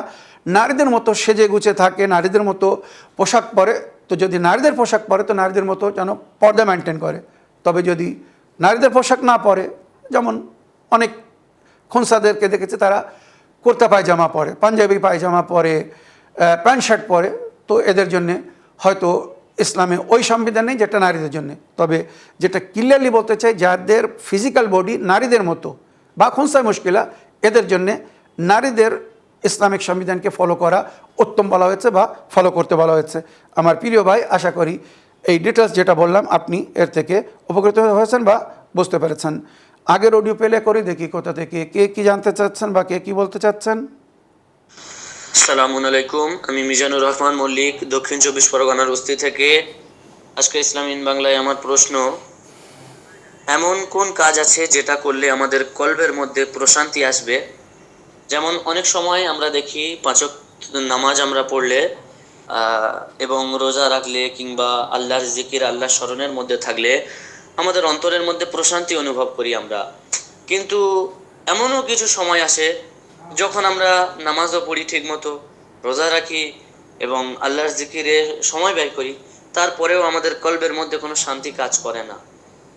Speaker 2: নারীদের মতো সেজে গুছে থাকে, নারীদের মতো পোশাক পরে, তো যদি নারীদের পোশাক পরে তো নারীদের মতো যেন পর্দা মেনটেন করে। তবে যদি নারীদের পোশাক না পরে, যেমন অনেক খুনসাদেরকে দেখেছে তারা কুর্তা পায়জামা পরে, পাঞ্জাবি পায়জামা পরে, প্যান্ট শার্ট পরে, তো এদের জন্যে হয়তো ইসলামে ওই সংবিধান নেই যেটা নারীদের জন্য। তবে যেটা ক্লিয়ারলি বলতে চাই, যাদের ফিজিক্যাল বডি নারীদের মতো বা খুনসায় মুশকিলা, এদের জন্যে নারীদের ইসলামিক সংবিধানকে ফলো করা উত্তম বলা হয়েছে বা ফলো করতে বলা হয়েছে। আমার প্রিয় ভাই, আশা করি এই ডিটেলস যেটা বললাম আপনি এর থেকে উপকৃত হয়েছেন বা বুঝতে পেরেছেন। আগের অডিও প্লে করে দেখি কোথা থেকে কে কি জানতে চাচ্ছেন বা কে কি বলতে চাচ্ছেন।
Speaker 3: আসসালামু আলাইকুম, আমি মিজানুর রহমান মল্লিক, দক্ষিণ 24 পরগনার বস্তি থেকে। আজকে ইসলাম ইন বাংলায় আমার প্রশ্ন, এমন কোন কাজ আছে যেটা করলে আমাদের কলবের মধ্যে প্রশান্তি আসবে? যেমন অনেক সময় আমরা দেখি 5 ওয়াক্ত নামাজ আমরা পড়লে এবং রোজা রাখলে কিংবা আল্লাহর জিকির, আল্লাহর স্মরণের মধ্যে থাকলে আমাদের অন্তরের মধ্যে প্রশান্তি অনুভব করি আমরা। কিন্তু এমনও কিছু সময় আসে যখন আমরা নামাজও পড়ি ঠিক মতো, রোজা রাখি এবং আল্লাহর জিকিরে সময় ব্যয় করি, তারপরেও আমাদের কলবের মধ্যে কোনো শান্তি কাজ করে না।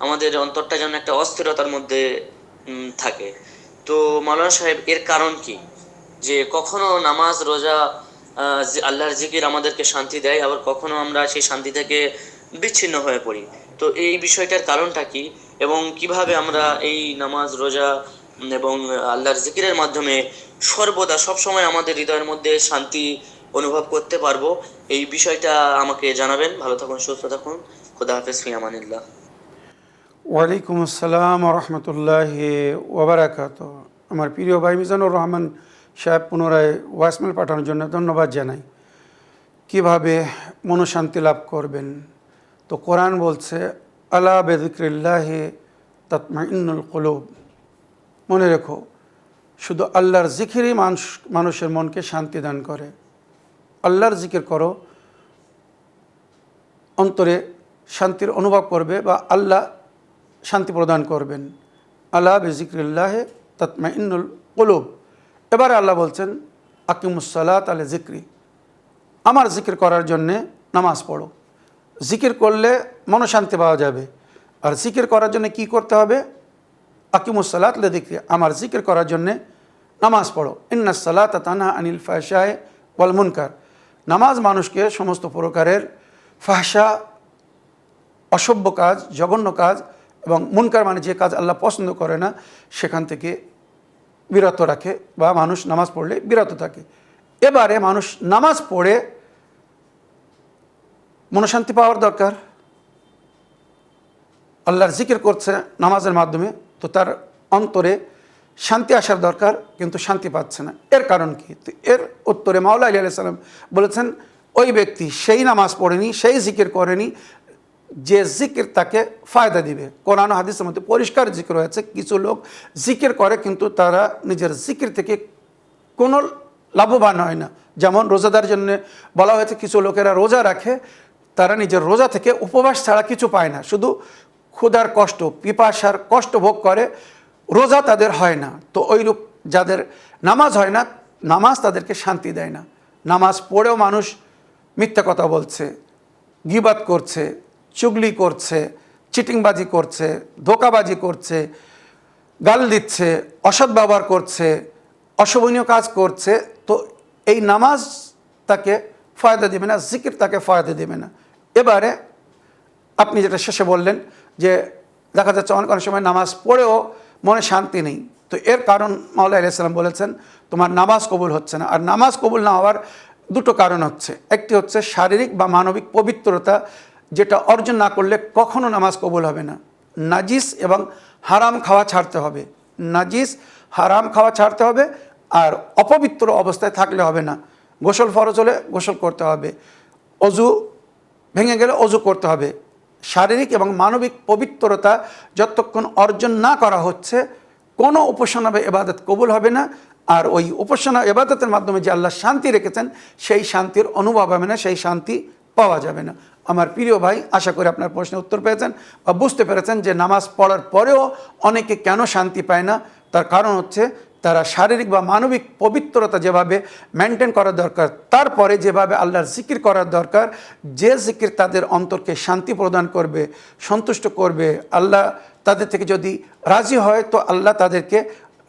Speaker 3: আমাদের অন্তরটা যেন একটা অস্থিরতার মধ্যে থাকে। তো মাওলানা সাহেব, এর কারণ কি? যে কখনো নামাজ, রোজা, আল্লাহর জিকির আমাদেরকে শান্তি দেয়, আবার কখনো আমরা সেই শান্তি থেকে বিচ্ছিন্ন হয়ে পড়ি। তো এই বিষয়টার কারণটা কি এবং কিভাবে আমরা এই নামাজ, রোজা এবং আল্লাহর জিকিরের মাধ্যমে সর্বদা সবসময় আমাদের হৃদয়ের মধ্যে শান্তি অনুভব করতে পারবো, এই বিষয়টা আমাকে জানাবেন। ভালো থাকুন, সুস্থ থাকুন, খোদা হাফেজ, ফি আমানিল্লাহ।
Speaker 1: ওয়ালাইকুম আসসালাম রহমতুল্লাহি ওবরাকাতুহু। আমার প্রিয় ভাই মিজানুর রহমান সাহেব পুনরায় ভয়েসমেল পাঠানোর জন্য ধন্যবাদ জানাই। কিভাবে মনশান্তি লাভ করবেন? তো কোরআন বলছে আলা বিযিক্রিল্লাহি তাতমাইন্নুল কুলুব। মনে রেখো, শুধু আল্লাহর জিকিরই মানুষের মনকে শান্তি দান করে। আল্লাহর জিকির করো, অন্তরে শান্তির অনুভব করবে বা আল্লাহ শান্তি প্রদান করবেন। আলা বিযিক্রিল্লাহি তাতমাইন্নুল কুলুব। এবারে আল্লাহ বলছেন আকিমুসসালাত আলা জিক্রি, আমার জিকির করার জন্যে নামাজ পড়ো। জিকির করলে মনশান্তি পাওয়া যাবে। আর জিকির করার জন্য কি করতে হবে? আকিমুসসালাত আলা জিক্রি, আমার জিকির করার জন্যে নামাজ পড়ো। ইন্নাস সালাতা তানহা আনিল ফাহশাই ওয়াল মুনকার। নামাজ মানুষকে সমস্ত প্রকারের ফাহশা, অসভ্য কাজ, জঘন্য কাজ এবং মুনকার মানে যে কাজ আল্লাহ পছন্দ করে না সেখান থেকে বিরত রাখে বা মানুষ নামাজ পড়লে বিরত থাকে। এবারে মানুষ নামাজ পড়ে মনশান্তি পাওয়ার দরকার। আল্লাহর জিকির করছে নামাজের মাধ্যমে, তো তার অন্তরে শান্তি আসার দরকার, কিন্তু শান্তি পাচ্ছে না। এর কারণ কি? তো এর উত্তরে মাওলা আলী আলাইহিস সালাম বলেছেন ওই ব্যক্তি সেই নামাজ পড়েনি, সেই জিকির করেনি যে জিকির তাকে ফায়দা দিবে। কোরআন ও হাদিসের মধ্যে পরিষ্কার জিকির হয়েছে, কিছু লোক জিকির করে কিন্তু তারা নিজের জিকির থেকে কোনো লাভবান হয় না। যেমন রোজাদার জন্য বলা হয়েছে কিছু লোকেরা রোজা রাখে, তারা নিজের রোজা থেকে উপবাস ছাড়া কিছু পায় না, শুধু ক্ষুধার কষ্ট, পিপাসার কষ্ট ভোগ করে, রোজা তাদের হয় না। তো ওইরূপ যাদের নামাজ হয় না, নামাজ তাদেরকে শান্তি দেয় না। নামাজ পড়েও মানুষ মিথ্যা কথা বলছে, গীবাত করছে, চুগলি করছে, চিটিংবাজি করছে, ধোকাবাজি করছে, গাল দিচ্ছে, অসৎ ব্যবহার করছে, অশোভনীয় কাজ করছে, তো এই নামাজ তাকে ফায়দা দেবে না, জিকির তাকে ফায়দা দেবে না। এবারে আপনি যেটা শেষে বললেন যে দেখা যাচ্ছে অনেক সময় নামাজ পড়েও মনে শান্তি নেই, তো
Speaker 2: তো এর কারণ মাওলা আলাইহিস সালাম বলেছেন তোমার নামাজ কবুল হচ্ছে না। আর নামাজ কবুল না হওয়ার দুটো কারণ হচ্ছে, একটি হচ্ছে শারীরিক বা মানবিক পবিত্রতা, যেটা অর্জন না করলে কখনো নামাজ কবুল হবে না। নাজিস এবং হারাম খাওয়া ছাড়তে হবে, নাজিস হারাম খাওয়া ছাড়তে হবে, আর অপবিত্র অবস্থায় থাকলে হবে না। গোসল ফরজ হলে গোসল করতে হবে, অজু ভেঙে গেলে অজু করতে হবে। শারীরিক এবং মানবিক পবিত্রতা যতক্ষণ অর্জন না করা হচ্ছে কোনো উপাসনা বা ইবাদত কবুল হবে না। আর ওই উপাসনা ইবাদতের মাধ্যমে যে আল্লাহ শান্তি রেখেছেন সেই শান্তির অনুভব হবে না, সেই শান্তি পাওয়া যাবে না। আমার প্রিয় ভাই, আশা করি আপনার প্রশ্নের উত্তর পেয়েছেন বা বুঝতে পেরেছেন যে নামাজ পড়ার পরেও অনেকে কেন শান্তি পায় না। তার কারণ হচ্ছে তারা শারীরিক বা মানবিক পবিত্রতা যেভাবে মেনটেন করা দরকার, তারপরে যেভাবে আল্লাহর জিকির করার দরকার, যে জিকির তাদের অন্তরকে শান্তি প্রদান করবে, সন্তুষ্ট করবে, আল্লাহ তাদের থেকে যদি রাজি হয় তো আল্লাহ তাদেরকে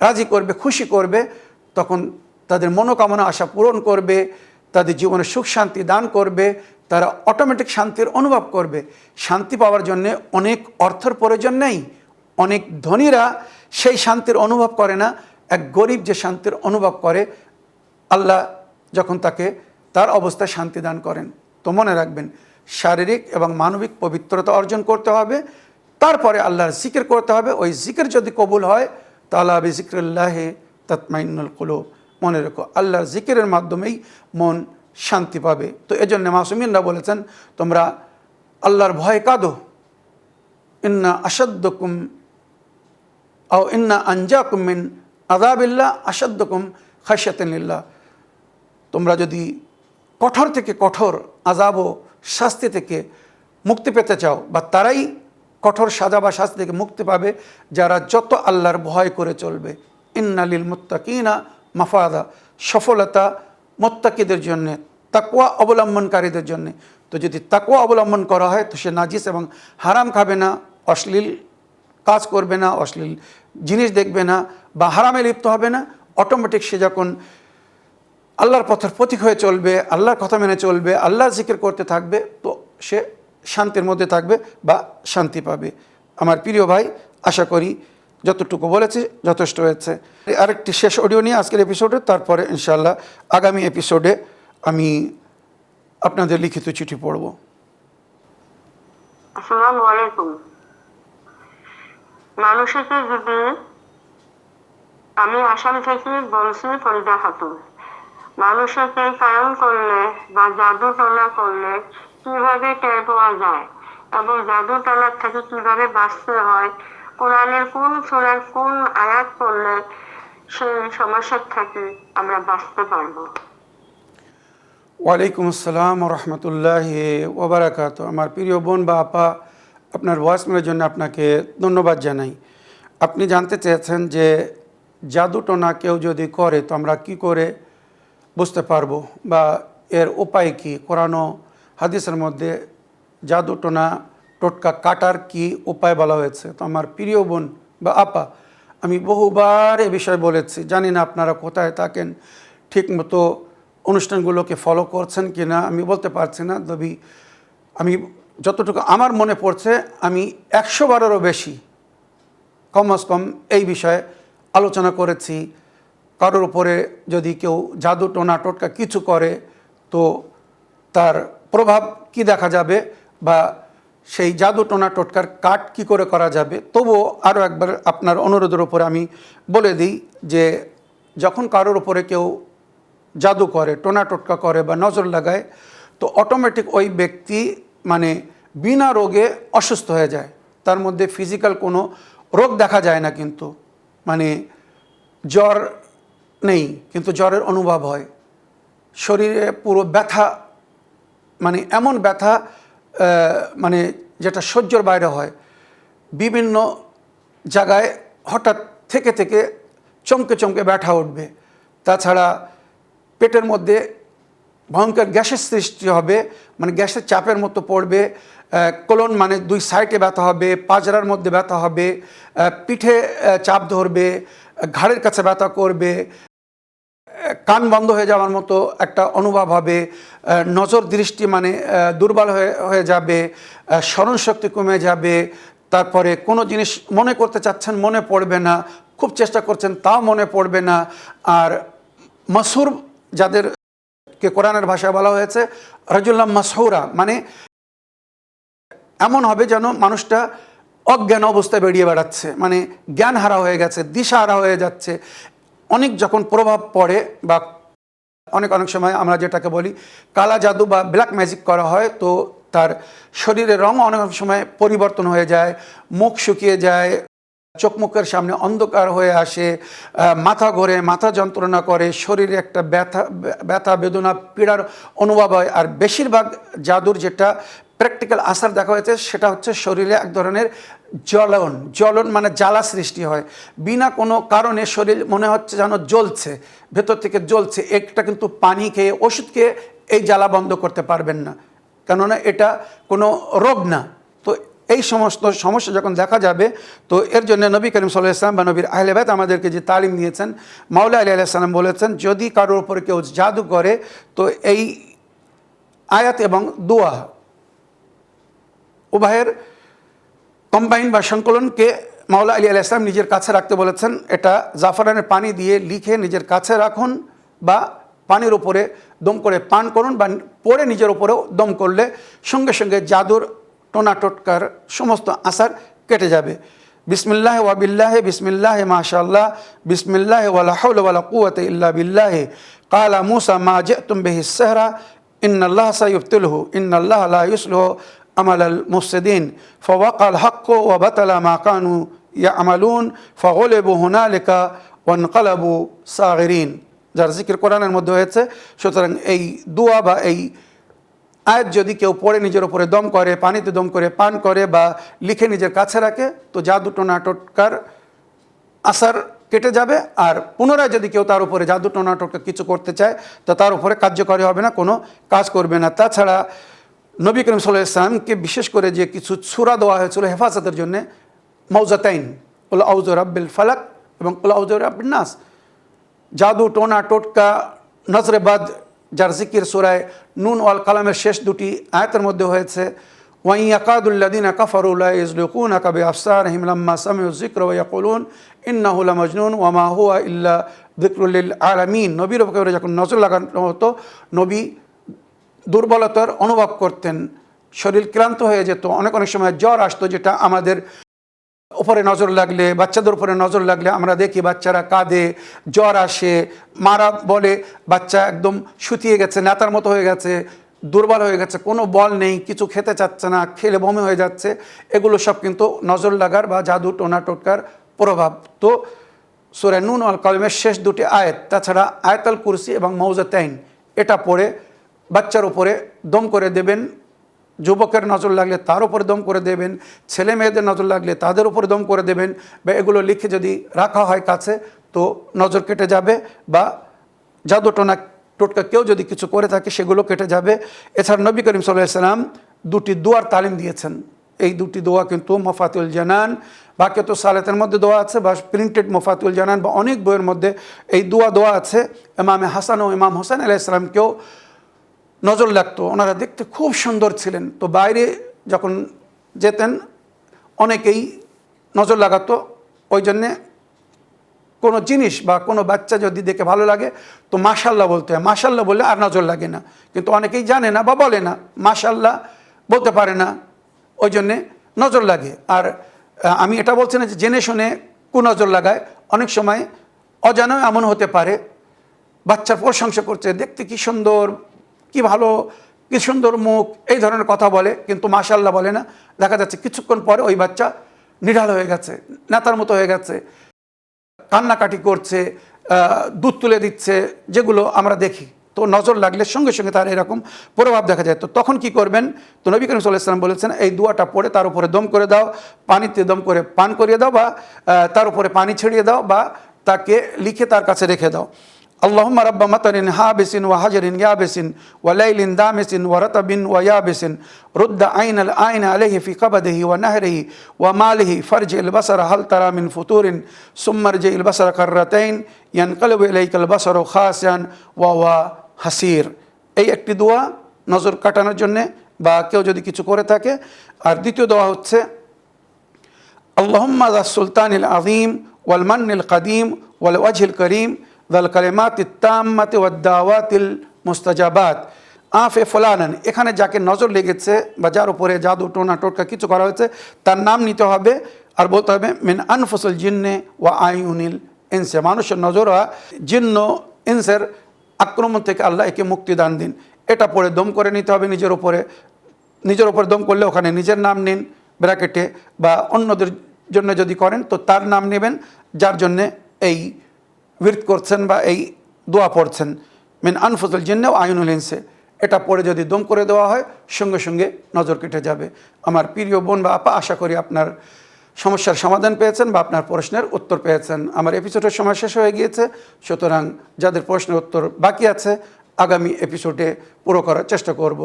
Speaker 2: রাজি করবে, খুশি করবে, তখন তাদের মনোকামনা আশা পূরণ করবে, তাদের জীবনে সুখ শান্তি দান করবে, তারা অটোমেটিক শান্তির অনুভব করবে। শান্তি পাওয়ার জন্যে অনেক অর্থের প্রয়োজন নেই, অনেক ধনীরা সেই শান্তির অনুভব করে না। এক গরিব যে শান্তির অনুভব করে, আল্লাহ যখন তাকে তার অবস্থায় শান্তি দান করেন। তো মনে রাখবেন, শারীরিক এবং মানবিক পবিত্রতা অর্জন করতে হবে, তারপরে আল্লাহর জিকির করতে হবে। ওই জিকির যদি কবুল হয় তাহলে বিজিক্রিল্লাহি তাতমাইন্নুল কুলুব। মনে রেখো, আল্লাহর জিকিরের মাধ্যমেই মন শান্তি পাবে। তো এজন্য মাসুমিনরা বলেছেন তোমরা আল্লাহর ভয় কাঁদো, ইন্না আশাদ্দকুম আও ইন্না আনজাকুম মিন আযাবিল্লাহ আশাদ্দকুম খাশিয়াতান লিল্লাহ। তোমরা যদি কঠোর থেকে কঠোর আযাব ও শাস্তি থেকে মুক্তি পেতে চাও, বা তারাই কঠোর সাজা বা শাস্তি থেকে মুক্তি পাবে যারা যত আল্লাহর ভয় করে চলবে। ইন্না লিল মুত্তাকিনা মাফাদা, সফলতা মুত্তাকিদের জন্যে, তাকওয়া অবলম্বনকারীদের জন্যে। তো যদি তাকওয়া অবলম্বন করা হয় তো সে নাজিস এবং হারাম খাবে না, অশ্লীল কাজ করবে না, অশ্লীল জিনিস দেখবে না, বা হারামে লিপ্ত হবে না। অটোমেটিক সে যখন আল্লাহর পথের পথিক হয়ে চলবে, আল্লাহর কথা মেনে চলবে, আল্লাহর জিকির করতে থাকবে, তো সে শান্তির মধ্যে থাকবে বা শান্তি পাবে। আমার প্রিয় ভাই, আশা করি যতটুকু বলেছি যথেষ্ট হয়েছে। আরেকটি শেষ অডিও নিয়ে আজকের এপিসোডে, তারপরে ইনশাআল্লাহ আগামী এপিসোডে আমি আপনাদের লিখিত চিঠি পড়ব।
Speaker 4: আসসালামু আলাইকুম। মানুষকে যদি আমি আসাম থেকে বলছি ফরিদা খাতুন, মানুষকে কায়ন করলে বা জাদু টনা করলে কিভাবে টের পাওয়া যায় এবং জাদু টনার থেকে কিভাবে বাঁচতে হয়, কোরআনের কোন সূরার কোন আয়াত পড়লে সেই সমস্যার থেকে আমরা বাঁচতে পারবো।
Speaker 2: ওয়ালাইকুম আসসালাম রহমতুল্লাহি ওবরাকাত। আমার প্রিয় বোন বা আপা, আপনার ভয়েসমেলের জন্য আপনাকে ধন্যবাদ জানাই। আপনি জানতে চেয়েছেন যে জাদু টোনা কেউ যদি করে তো আমরা কী করে বুঝতে পারবো, বা এর উপায় কি। কোরআন ও হাদিসের মধ্যে জাদু টোনা টোটকা কাটার কি উপায় বলা হয়েছে। তো আমার প্রিয় বোন বা আপা, আমি বহুবার এ বিষয়ে বলেছি, জানি না আপনারা কোথায় থাকেন, ঠিকমতো অনুষ্ঠানগুলোকে ফলো করছেন কি না আমি বলতে পারছি না। তবে আমি যতটুকু আমার মনে পড়ছে, আমি 100 বারেরও বেশি কমস কম এই বিষয়ে আলোচনা করেছি। কারোর উপরে যদি কেউ জাদু টোনা টোটকা কিছু করে তো তার প্রভাব কি দেখা যাবে, বা সেই জাদু টোনা টোটকার কাট কি করে করা যাবে। তবুও আরও একবার আপনার অনুরোধের উপরে আমি বলে দিই যে যখন কারোর উপরে কেউ জাদু করে, টোনা টোটকা করে বা নজর লাগায়, তো অটোমেটিক ওই ব্যক্তি মানে বিনা রোগে অসুস্থ হয়ে যায়। তার মধ্যে ফিজিক্যাল কোনো রোগ দেখা যায় না, কিন্তু মানে জ্বর নেই কিন্তু জ্বরের অনুভব হয়, শরীরে পুরো ব্যথা, মানে এমন ব্যথা মানে যেটা সহ্যর বাইরে হয়। বিভিন্ন জায়গায় হঠাৎ থেকে থেকে চমকে চমকে ব্যথা উঠবে। তাছাড়া পেটের মধ্যে ভয়ঙ্কর গ্যাসের সৃষ্টি হবে, মানে গ্যাসের চাপের মতো পড়বে। কোলন মানে 2 সাইডে ব্যথা হবে, পাজরার মধ্যে ব্যথা হবে, পিঠে চাপ ধরবে, ঘাড়ের কাছে ব্যথা করবে, কান বন্ধ হয়ে যাওয়ার মতো একটা অনুভব হবে, নজর দৃষ্টি মানে দুর্বল হয়ে যাবে, স্মরণশক্তি কমে যাবে, তারপরে কোনো জিনিস মনে করতে চাচ্ছেন মনে পড়বে না, খুব চেষ্টা করছেন তাও মনে পড়বে না। আর মাসহুর যাদেরকে কোরআনের ভাষায় বলা হয়েছে রাজুল্লাহ মাসহুরা, মানে এমন হবে যেন মানুষটা অজ্ঞান অবস্থায় বেরিয়ে বেড়াচ্ছে, মানে জ্ঞান হারা হয়ে গেছে, দিশা হারা হয়ে যাচ্ছে। অনেক যখন প্রভাব পড়ে বা অনেক সময় আমরা যেটাকে বলি কালা জাদু বা ব্ল্যাক ম্যাজিক করা হয়, তো তার শরীরের রং অনেক সময় পরিবর্তন হয়ে যায়, মুখ শুকিয়ে যায়, চোখ মুখের সামনে অন্ধকার হয়ে আসে, মাথা ঘোরে, মাথা যন্ত্রণা করে, শরীরে একটা ব্যথা বেদনা পীড়ার অনুভব হয়। আর বেশিরভাগ জাদুর যেটা প্র্যাকটিক্যাল আসার দেখা হয়েছে সেটা হচ্ছে শরীরে এক ধরনের জ্বলন মানে জ্বালা সৃষ্টি হয়। বিনা কোনো কারণে শরীর মনে হচ্ছে যেন জ্বলছে, ভেতর থেকে জ্বলছে। একটা কিন্তু পানি খেয়ে ওষুধ খেয়ে এই জ্বালা বন্ধ করতে পারবেন না, কেননা এটা কোনো রোগ না। তো এই সমস্ত সমস্যা যখন দেখা যাবে, তো এর জন্য নবী করিম সাল্লাল্লাহু আলাইহি ওয়াসাল্লাম বা নবীর আহলে বাইত আমাদেরকে যে তালিম দিয়েছেন, মাওলা আলী আলাইহিস সালাম বলেছেন যদি কারোর উপরে কেউ জাদু করে তো এই আয়াত এবং দোয়া উভয়ের কম্বাইন বা সংকলনকে মাওলা আলী আলাইহিস সালাম নিজের কাছে রাখতে বলেছেন। এটা জাফরানের পানি দিয়ে লিখে নিজের কাছে রাখুন বা পানির উপরে দম করে পান করুন, বা পরে নিজের উপরেও দম করলে সঙ্গে সঙ্গে জাদুর টোনা টোটকার সমস্ত আসার কেটে যাবে। বিসমিল্লাহ ওয়া বিল্লাহি, বিসমিল্লাহ মাশাআল্লাহ, বিসমিল্লাহ ওয়ালা হাওলা ওয়ালা কুওয়াতা ইল্লা বিল্লাহ, ক্বালা মূসা মা জি'তুম বিহি সিহরা ইন্নাল্লাহা সায়ুবতিলহু ইন্নাল্লাহা লা ইউসলিহু আমালাল মুফসিদিন ফাওয়াকাল হাক্কু ওয়া বাতালা মা কানু ইয়ামালুন ফাগুলিবু হুনালিকা ওয়ানকালাবু সাগিরিন। যার জিকির কোরআনের মধ্যে হয়েছে। সুতরাং এই দোয়া বা এই আয়াত যদি কেউ পড়ে নিজের উপরে দম করে, পানিতে দম করে পান করে বা লিখে নিজের কাছে রাখে, তো জাদু টোনা টোটকার আসার কেটে যাবে। আর পুনরায় যদি কেউ তার উপরে জাদু টোনা টোটকা কিছু করতে চায় তো তার উপরে কার্যকরী হবে না, কোনো কাজ করবে না। তাছাড়া নবী করিম সাল্লাল্লাহু আলাইহি ওয়াসাল্লামকে বিশেষ করে যে কিছু সূরা দেওয়া হয়েছিল হেফাজতের জন্য, মাউজাতাইন, কুল আউযু রাব্বিল ফালাক এবং কুল আউযু রাব্বিন নাস, জাদু টোনা টোটকা নজরে বাদ, যার জিকির সূরায়ে নুন ওয়াল কালামের শেষ দুটি আয়াতের মধ্যে হয়েছে। ওয়া ইয়াকাদুল্লাযিনা কাফারু লা ইযলিকুনাকা বিআবসারিহিম লাম্মা সামিউ যিকরা ওয়া ইয়াকুলুন ইন্নাহু লামাজনুন ওয়া মা হুয়া ইল্লা যিকরুল লিল আলামিন। নবীর উপরে যখন নজর লাগানো হতো, নবী দুর্বলতার অনুভব করতেন, শরীর ক্লান্ত হয়ে যেত, অনেক সময় জ্বর আসতো, যেটা আমাদের উপরে নজর লাগলে, বাচ্চাদের উপরে নজর লাগলে আমরা দেখি বাচ্চারা কাঁদে, জ্বর আসে, মারা বলে বাচ্চা একদম শুকিয়ে গেছে, নেতার মতো হয়ে গেছে, দুর্বল হয়ে গেছে, কোনো বল নেই, কিছু খেতে চাচ্ছে না, খেলে বমি হয়ে যাচ্ছে। এগুলো সব কিন্তু নজর লাগার বা জাদু টোনা টোটকার প্রভাব। তো সূরা নুন ওয়াল কালামের শেষ দুটি আয়াত, তাছাড়া আয়াতুল কুরসি এবং মাউজাতাইন, এটা পড়ে বাচ্চার উপরে দম করে দেবেন। যুবকের নজর লাগলে তার উপরে দম করে দেবেন, ছেলে মেয়েদের নজর লাগলে তাদের উপরে দম করে দেবেন, বা এগুলো লিখে যদি রাখা হয় কাছে তো নজর কেটে যাবে, বা জাদু টোনা টোটকা কেউ যদি কিছু করে থাকে সেগুলো কেটে যাবে। এছাড়া নবী করিম সাল্লাল্লাহু আলাইহি ওয়াসাল্লাম দুটি দোয়ার তালিম দিয়েছেন। এই দুটি দোয়া কিন্তু মফাতুল জানান, বাকি তো সালাতের মধ্যে দোয়া আছে বা প্রিন্টেড মফাতুল জানান বা অনেক বইয়ের মধ্যে এই দোয়া আছে। ইমামে হাসান ও ইমাম হোসেন আলাইহিস সালামকেও নজর লাগতো, ওনারা দেখতে খুব সুন্দর ছিলেন। তো বাইরে যখন যেতেন অনেকেই নজর লাগাতো, ওই জন্যে কোনো জিনিস বা কোনো বাচ্চা যদি দেখে ভালো লাগে তো মাশাল্লাহ বলতে হয়। মাশাল্লাহ বললে আর নজর লাগে না, কিন্তু অনেকেই জানে না বা বলে না, মাশাল্লাহ বলতে পারে না, ওই জন্যে নজর লাগে। আর আমি এটা বলছি না যে জেনে শুনে কুনজর লাগায়, অনেক সময় অজানাও এমন হতে পারে বাচ্চার প্রশংসা করছে, দেখতে কি সুন্দর, কি ভালো, কি সুন্দর মুখ, এই ধরনের কথা বলে, কিন্তু মাশাল্লাহ বলে না। দেখা যাচ্ছে কিছুক্ষণ পরে ওই বাচ্চা নিঢাল হয়ে গেছে, নেতার মতো হয়ে গেছে, কান্নাকাটি করছে, দুধ তুলে দিচ্ছে, যেগুলো আমরা দেখি। তো নজর লাগলে সঙ্গে সঙ্গে তার এরকম প্রভাব দেখা যায়। তো তখন কি করবেন? তো নবী করিম সাল্লাল্লাহু আলাইহি ওয়াসাল্লাম বলেছেন এই দোয়াটা পড়ে তার উপরে দম করে দাও, পানিতে দম করে পান করিয়ে দাও, বা তার উপরে পানি ছিটিয়ে দাও, বা তাকে লিখে তার কাছে রেখে দাও। اللهم رب مطر حابس وحجر يابس وليل دامس ورطب ويابس رد عين العين عليه في قبضه ونهره وماله فرجع البصر هل ترى من فطور ثم ارجع البصر كرتين ينقلب إليك البصر خاسئا وهو حسير। এই একটি দোয়া নজর কাটানোর জন্য বা কেউ যদি কিছু করে থাকে। আর দ্বিতীয় দোয়া হচ্ছে اللهم ذا السلطان العظيم ওয়াল মান্নিল কাদিম ওয়াল ওয়াজহিল করিম ওয়াল কালিমাতিত তাম্মাতি ওয়াদ দাওয়াতিল মুস্তাজাবাত আফে ফলানান, এখানে যাকে নজর লেগেছে বা যার উপরে জাদু টোনা টোটকা কিছু করা হয়েছে তার নাম নিতে হবে আর বলতে হবে মিন আনফুসুল জিন্নে ওয়া আইউনিল ইনসে, মানুষের নজর জিন্ন ইনসের আক্রমণ থেকে আল্লাহ একে মুক্তিদান দিন। এটা পড়ে দম করে নিতে হবে নিজের উপরে দম করলে ওখানে নিজের নাম নিন ব্র্যাকেটে, বা অন্যদের জন্য যদি করেন তো তার নাম নেবেন যার জন্যে এই বিরত করছেন বা এই দোয়া পড়ছেন, মিন আনফুসুল জিন্নে ও আইনুল ইনসে। এটা পড়ে যদি দম করে দেওয়া হয় সঙ্গে সঙ্গে নজর কেটে যাবে। আমার প্রিয় বোন বা আপা, আশা করি আপনার সমস্যার সমাধান পেয়েছেন বা আপনার প্রশ্নের উত্তর পেয়েছেন। আমার এপিসোডের সময় শেষ হয়ে গিয়েছে, সুতরাং যাদের প্রশ্নের উত্তর বাকি আছে আগামী এপিসোডে পুরো করার চেষ্টা করব।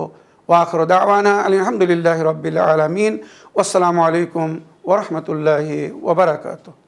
Speaker 2: ওয়া আখিরু দাওয়ানা আলহামদুলিল্লাহি রাব্বিল আলামিন। আসসালামু আলাইকুম ওয়া রাহমাতুল্লাহি ওয়া বারাকাতুহু।